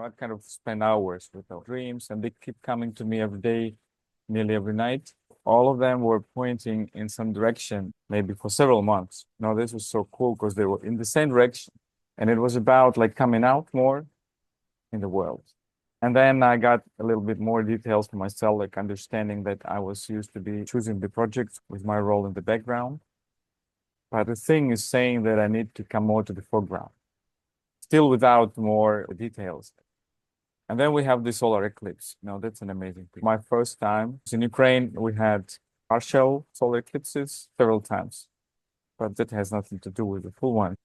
I kind of spend hours with our dreams, and they keep coming to me every day, nearly every night. All of them were pointing in some direction, maybe for several months. Now, this was so cool because they were in the same direction. And it was about like coming out more in the world. And then I got a little bit more details for myself, like understanding that I was used to be choosing the projects with my role in the background. But the thing is saying that I need to come more to the foreground, still without more details. And then we have the solar eclipse. Now, that's an amazing thing. My first time in Ukraine, we had partial solar eclipses several times, but that has nothing to do with the full one.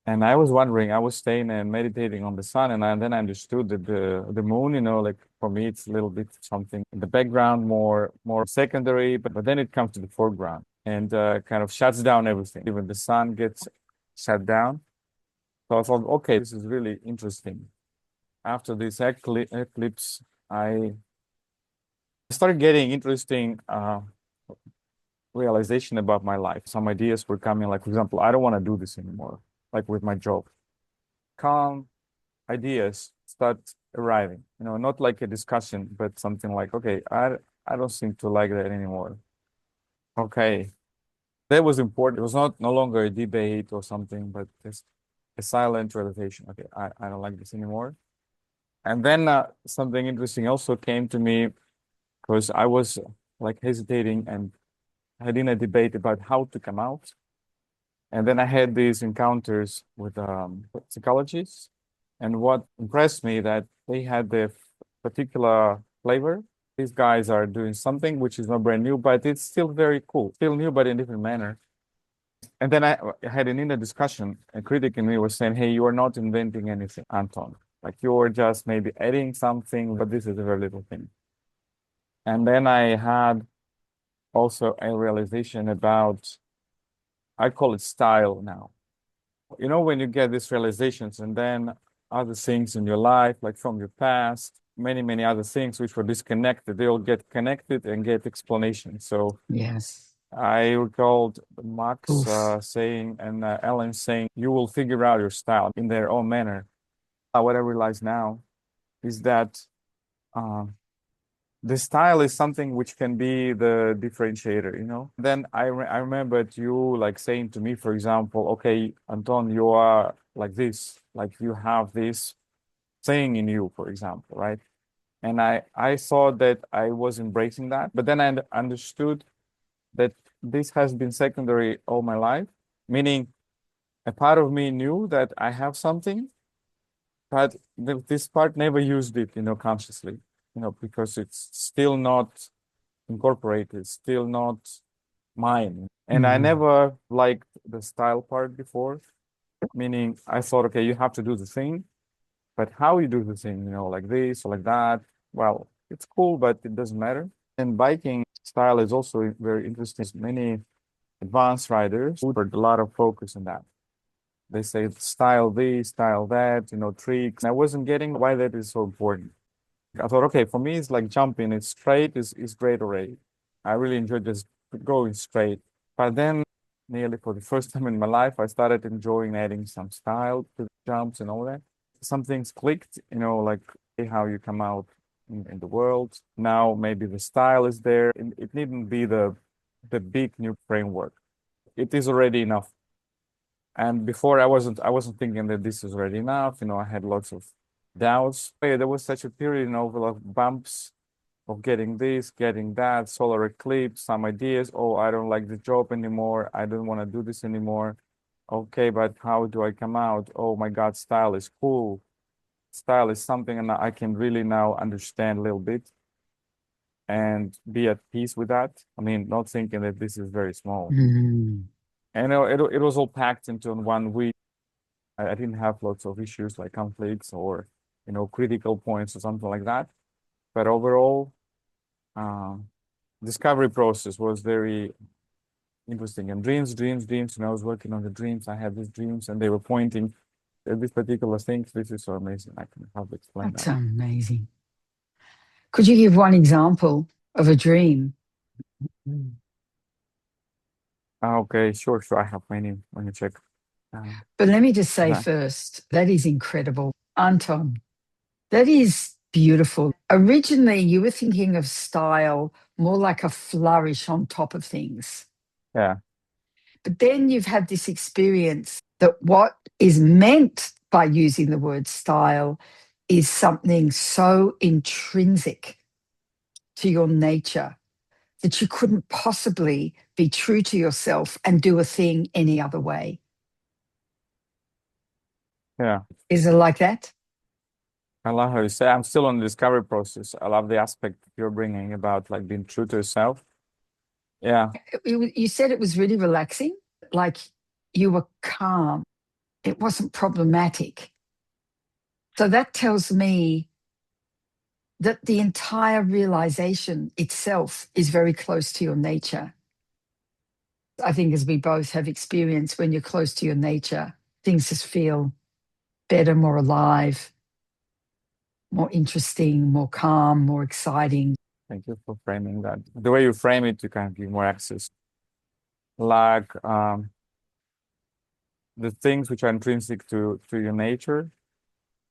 And I was wondering, I was staying and meditating on the sun, and then I understood that the moon, like for me, it's a little bit something in the background, more secondary, but then it comes to the foreground and kind of shuts down everything. Even the sun gets shut down. So I thought, okay, this is really interesting. After this eclipse, I started getting interesting realization about my life. Some ideas were coming, like, for example, I don't want to do this anymore, like with my job. Calm ideas start arriving, not like a discussion, but something like, okay, I don't seem to like that anymore. Okay. That was important. It was no longer a debate or something, but just a silent realization. Okay, I don't like this anymore. And then something interesting also came to me because I was like hesitating and having a debate about how to come out. And then I had these encounters with psychologists. And what impressed me that they had the particular flavor. These guys are doing something which is not brand new, but it's still very cool. Still new, but in a different manner. And then I had an inner discussion. A critic in me was saying, hey, you are not inventing anything, Anton. Like you're just maybe adding something, but this is a very little thing. And then I had also a realization about, I call it style now. When you get these realizations and then other things in your life, like from your past, many other things which were disconnected, they'll get connected and get explanation. So Yes. I recalled Max saying and Ellen saying, you will figure out your style in their own manner. What I realize now is that the style is something which can be the differentiator. Then I remembered you like saying to me, for example, okay, Anton, you are like this, like you have this saying in you, for example, right? And I thought that I was embracing that, but then I understood that this has been secondary all my life, meaning a part of me knew that I have something, but this part never used it, consciously, because it's still not incorporated, still not mine. And I never liked the style part before, meaning I thought, okay, you have to do the thing, but how you do the thing, like this or like that, well, it's cool, but it doesn't matter. And biking style is also very interesting. Many advanced riders put a lot of focus on that. They say style this, style that, tricks. And I wasn't getting why that is so important. I thought, okay, for me, it's like jumping. It's straight is great already. I really enjoy just going straight. But then, nearly for the first time in my life, I started enjoying adding some style to the jumps and all that. Some things clicked, like how you come out in the world. Now maybe the style is there. It needn't be the big new framework. It is already enough. And before I wasn't thinking that this is already enough. I had lots of doubts. There was such a period, of bumps of getting this, getting that, solar eclipse, some ideas. Oh, I don't like the job anymore. I don't want to do this anymore. Okay, but how do I come out? Oh my God, style is cool. Style is something and I can really now understand a little bit and be at peace with that. I mean, not thinking that this is very small. And it was all packed into 1 week. I didn't have lots of issues like conflicts or, critical points or something like that. But overall, discovery process was very interesting. And dreams. I was working on the dreams. I had these dreams and they were pointing at these particular things. This is so amazing. I can hardly explain That's that. amazing. Could you give one example of a dream? Okay, sure. I have many. Let me check. But let me just say Yeah. first, that is incredible. Anton, That is beautiful. Originally, you were thinking of style more like a flourish on top of things. Yeah, But then you've had this experience that what is meant by using the word style is something so intrinsic to your nature that you couldn't possibly be true to yourself and do a thing any other way. yeah. Is it like that? I love how you say I'm still on the discovery process. I love the aspect you're bringing about like being true to yourself. Yeah, You said it was really relaxing, like you were calm. It wasn't problematic. So that tells me that the entire realization itself is very close to your nature. I think, as we both have experienced, when you're close to your nature, things just feel better, more alive, more interesting, more calm, more exciting. thank you for framing that. The way you frame it, you can give more access. Like the things which are intrinsic to your nature.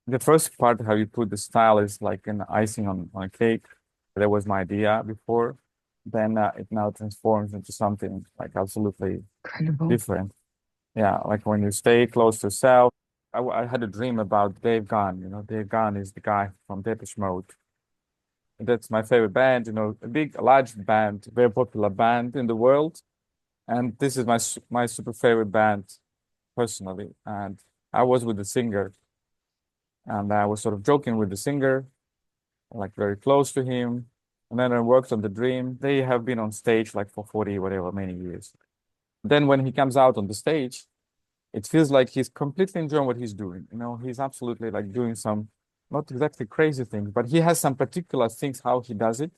The first part, how you put the style is like an icing on a cake. That was my idea before. Then it now transforms into something like absolutely Incredible. different. Yeah, like when you stay close to self. I had a dream about Dave Gunn. You know, Dave Gunn is the guy from Depeche Mode. That's my favorite band. You know, a big, large band, very popular band in the world. And this is my super favorite band personally. And I was with the singer, and I was sort of joking with the singer, like very close to him. And then I worked on the dream. They have been on stage like for 40, whatever, many years. Then when he comes out on the stage, it feels like he's completely enjoying what he's doing. You know, he's absolutely like doing some not exactly crazy things, but he has some particular things how he does it.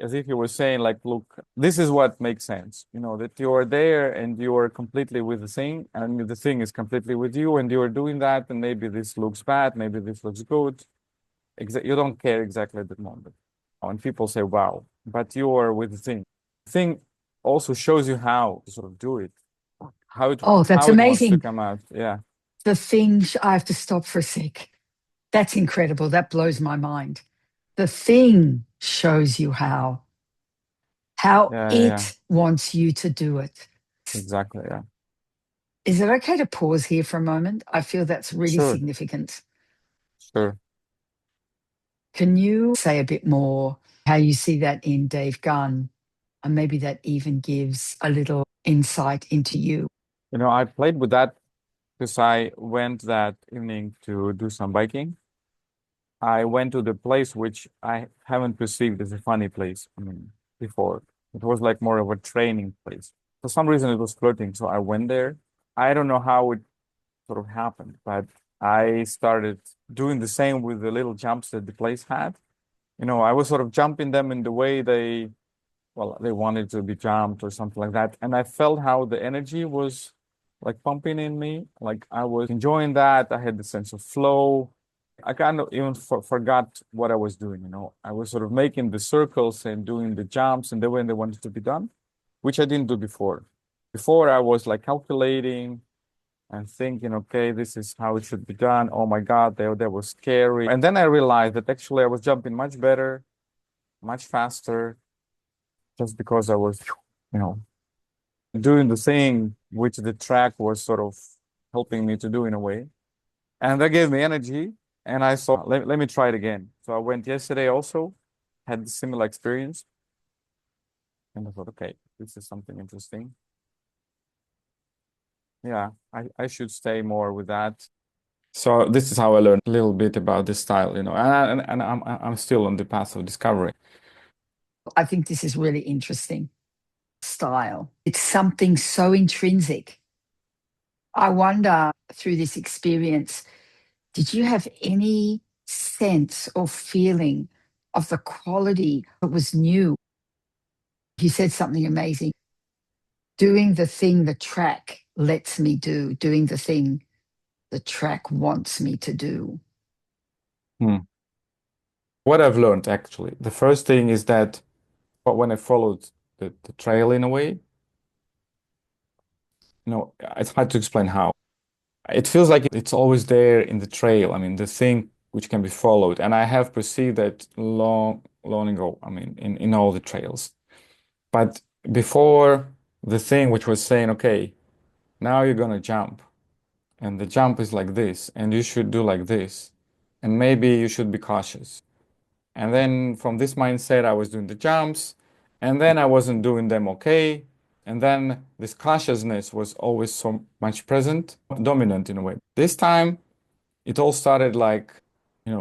As if he was saying, like, look, this is what makes sense. You know, that you're there and you're completely with the thing, and the thing is completely with you, and you're doing that, and maybe this looks bad, maybe this looks good. You don't care exactly at the moment. And people say, wow, but you're with the thing. The thing also shows you how to sort of do it, how it Oh, that's how it wants to amazing. come out. Yeah. The thing, I have to stop for a sec. That's incredible. That blows my mind. The thing shows you how Yeah, yeah, yeah. it wants you to do it. Exactly. Yeah. Is it okay to pause here for a moment? I feel that's really Sure. significant. Sure. Can you say a bit more how you see that in Dave Gunn? And maybe that even gives a little insight into you. You know, I played with that because I went that evening to do some biking. I went to the place which I haven't perceived as a funny place, I mean, before. It was like more of a training place. For some reason, it was flirting, so I went there. I don't know how it sort of happened, but I started doing the same with the little jumps that the place had. You know, I was sort of jumping them in the way they wanted to be jumped or something like that. And I felt how the energy was like pumping in me. Like I was enjoying that. I had the sense of flow. I kind of even forgot what I was doing, you know. I was sort of making the circles and doing the jumps and the way they wanted to be done, which I didn't do before. Before I was like calculating and thinking, okay, this is how it should be done. Oh my God, that was scary. And then I realized that actually I was jumping much better, much faster, just because I was, you know, doing the thing which the track was sort of helping me to do in a way. And that gave me energy. And I thought, let me try it again. So I went yesterday also, had a similar experience. And I thought, okay, this is something interesting. Yeah, I should stay more with that. So this is how I learned a little bit about this style, you know, and I'm still on the path of discovery. I think this is really interesting. Style. It's something so intrinsic. I wonder, through this experience, did you have any sense or feeling of the quality that was new? You said something amazing. Doing the thing the track lets me do, doing the thing the track wants me to do. Hmm. What I've learned actually, the first thing is that when I followed the trail in a way, you know, it's hard to explain how. It feels like it's always there in the trail. I mean, the thing which can be followed. And I have perceived that long ago, I mean, in all the trails. But before the thing which was saying, okay, now you're gonna jump, and the jump is like this, and you should do like this, and maybe you should be cautious. And then from this mindset, I was doing the jumps, and then I wasn't doing them okay. And then this cautiousness was always so much present, dominant in a way. This time, it all started like,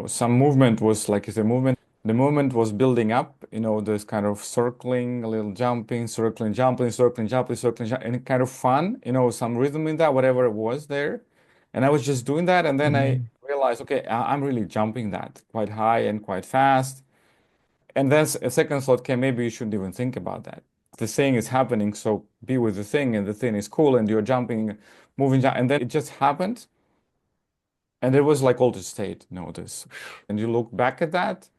some movement was like it's a movement. The movement was building up, this kind of circling, a little jumping, circling, jumping, circling, jumping, circling, and kind of fun, some rhythm in that, whatever it was there. And I was just doing that, and then I Mm. realized, okay, I'm really jumping that quite high and quite fast. And then a second thought came, maybe you shouldn't even think about that. The thing is happening, so be with the thing, and the thing is cool, and you're jumping, moving, and then it just happened. And it was like altered state, this. And you look back at that,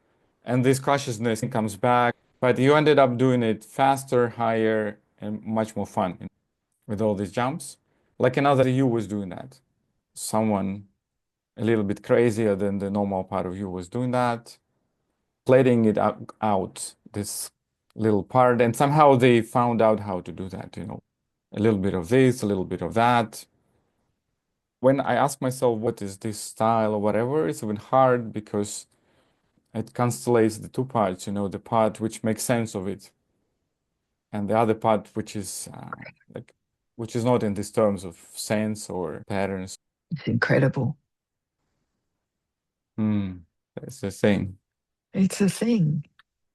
and this consciousness comes back, but you ended up doing it faster, higher, and much more fun with all these jumps. Like another you was doing that. Someone a little bit crazier than the normal part of you was doing that, letting it out, this little part, and somehow they found out how to do that, a little bit of this, a little bit of that. When I ask myself, what is this style or whatever, it's even hard because it constellates the two parts, the part which makes sense of it, and the other part which is like, which is not in these terms of sense or patterns. It's incredible. That's the thing. It's a thing.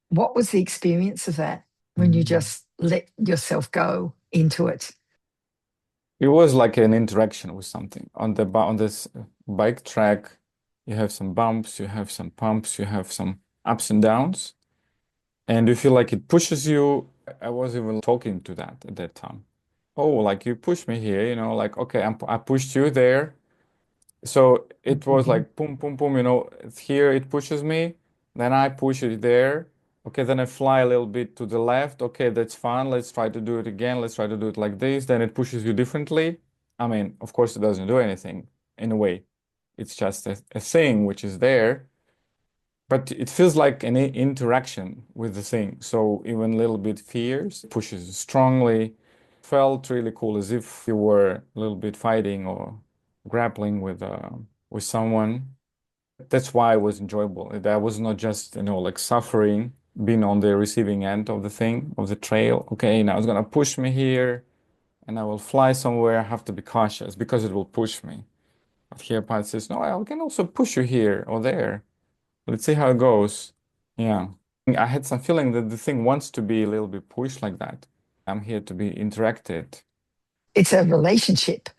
What was the experience of that when you Mm. just let yourself go into it? It was like an interaction with something on this bike track. You have some bumps, you have some pumps, you have some ups and downs, and you feel like it pushes you. I was even talking to that at that time. Oh, like you pushed me here, like okay, I pushed you there. So it was Mhm. like boom, boom, boom, it's here it pushes me, then I push it there. Okay, then I fly a little bit to the left. Okay, that's fun. Let's try to do it again. Let's try to do it like this. Then it pushes you differently. I mean, of course, it doesn't do anything in a way. It's just a thing which is there, but it feels like an interaction with the thing. So even a little bit fierce, pushes strongly. Felt really cool, as if you were a little bit fighting or grappling with someone. That's why it was enjoyable. That was not just, like suffering, being on the receiving end of the thing, of the trail. Okay, now it's gonna push me here, and I will fly somewhere. I have to be cautious because it will push me. But here, part says, no, I can also push you here or there. Let's see how it goes. Yeah. I had some feeling that the thing wants to be a little bit pushed like that. I'm here to be interacted. It's a relationship.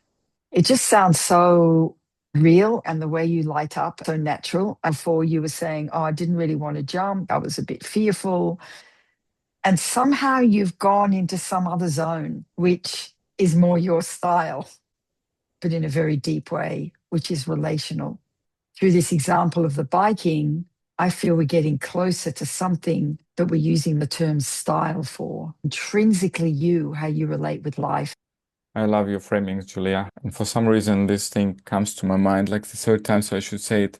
It just sounds so real, and the way you light up, so natural. And before you were saying, oh, I didn't really want to jump. I was a bit fearful. And somehow you've gone into some other zone, which is more your style, but in a very deep way, which is relational. Through this example of the biking, I feel we're getting closer to something that we're using the term style for. Intrinsically, you, how you relate with life. I love your framings, Julia. And for some reason, this thing comes to my mind like the third time, so I should say it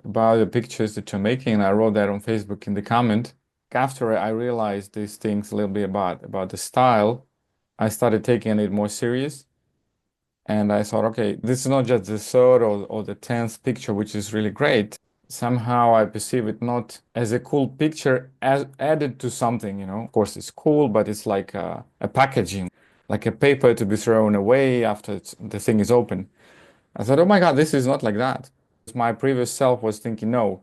about the pictures that you're making. And I wrote that on Facebook in the comment. After I realized these things a little bit about the style, I started taking it more serious. And I thought, okay, this is not just the third or the 10th picture, which is really great. Somehow I perceive it not as a cool picture as added to something, Of course, it's cool, but it's like a packaging, like a paper to be thrown away after the thing is open. I thought, oh my God, this is not like that. My previous self was thinking, no,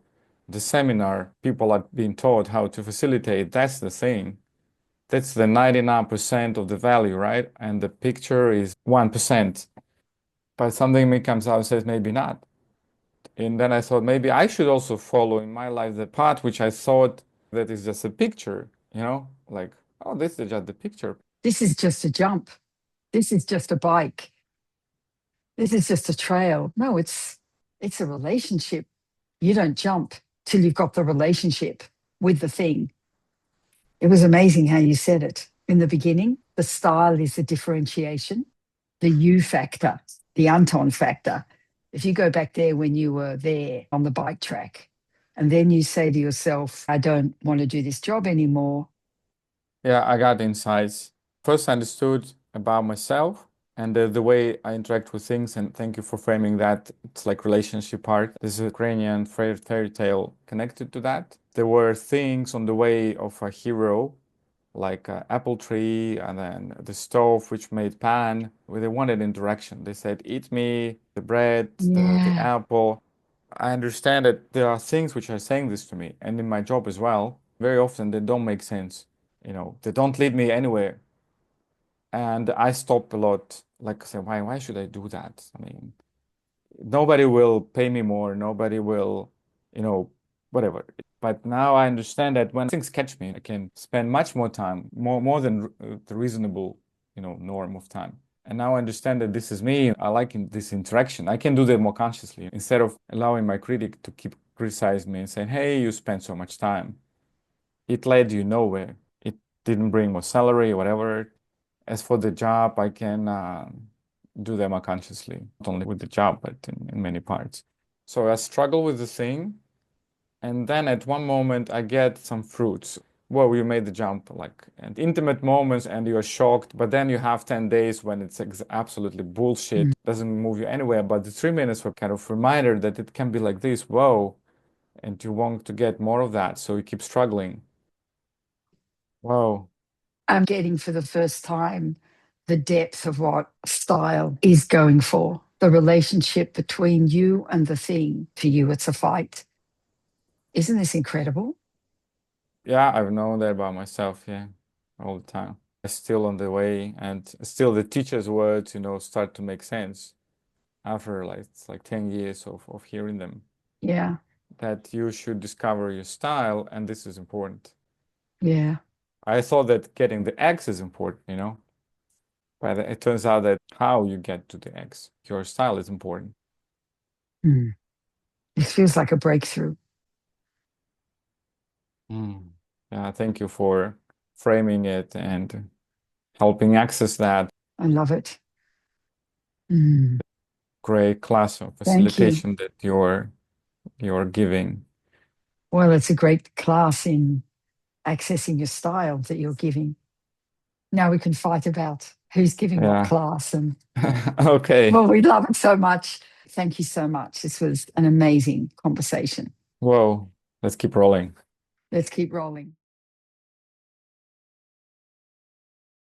the seminar, people are being taught how to facilitate. That's the thing. That's the 99% of the value, right? And the picture is 1%. But something in me comes out and says, maybe not. And then I thought maybe I should also follow in my life the path which I thought that is just a picture, like, oh, this is just the picture. This is just a jump. This is just a bike. This is just a trail. No, it's a relationship. You don't jump till you've got the relationship with the thing. It was amazing how you said it in the beginning. The style is the differentiation, the you factor, the Anton factor. If you go back there when you were there on the bike track, and then you say to yourself, I don't want to do this job anymore. Yeah, I got insights. First, I understood about myself and the way I interact with things. And thank you for framing that. It's like relationship part. There's a Ukrainian fairy tale connected to that. There were things on the way of a hero, like an apple tree and then the stove which made pan, where they wanted interaction. They said, eat me, the bread, the Yeah. apple. I understand that there are things which are saying this to me, and in my job as well. Very often they don't make sense. They don't lead me anywhere. And I stop a lot. Like I say, why should I do that? I mean, nobody will pay me more, nobody will, you know, whatever. But now I understand that when things catch me, I can spend much more time, more than the reasonable, norm of time. And now I understand that this is me. I like this interaction. I can do that more consciously instead of allowing my critic to keep criticizing me and saying, hey, you spent so much time. It led you nowhere. It didn't bring more salary or whatever. As for the job, I can do them unconsciously, not only with the job, but in many parts. So I struggle with the thing. And then at one moment, I get some fruits. Well, you made the jump, like, and intimate moments, and you're shocked. But then you have 10 days when it's absolutely bullshit, Mm. doesn't move you anywhere. But the 3 minutes were kind of reminder that it can be like this. Whoa. And you want to get more of that. So you keep struggling. Whoa. I'm getting for the first time the depth of what style is going for. The relationship between you and the thing. For you, it's a fight. Isn't this incredible? Yeah, I've known that about myself, yeah, all the time. I'm still on the way, and still the teacher's words, start to make sense after like it's like 10 years of hearing them. Yeah. That you should discover your style, and this is important. Yeah. I thought that getting the X is important, but it turns out that how you get to the X, your style is important. Mm. This feels like a breakthrough. Mm. Yeah, thank you for framing it and helping access that I love it. Mm. great class of Thank you. facilitation that you're giving. Well, it's a great class in accessing your style that you're giving. Now we can fight about who's giving what Yeah. class. And Okay. well, we love it so much. Thank you so much. This was an amazing conversation. Whoa. Let's keep rolling. Let's keep rolling.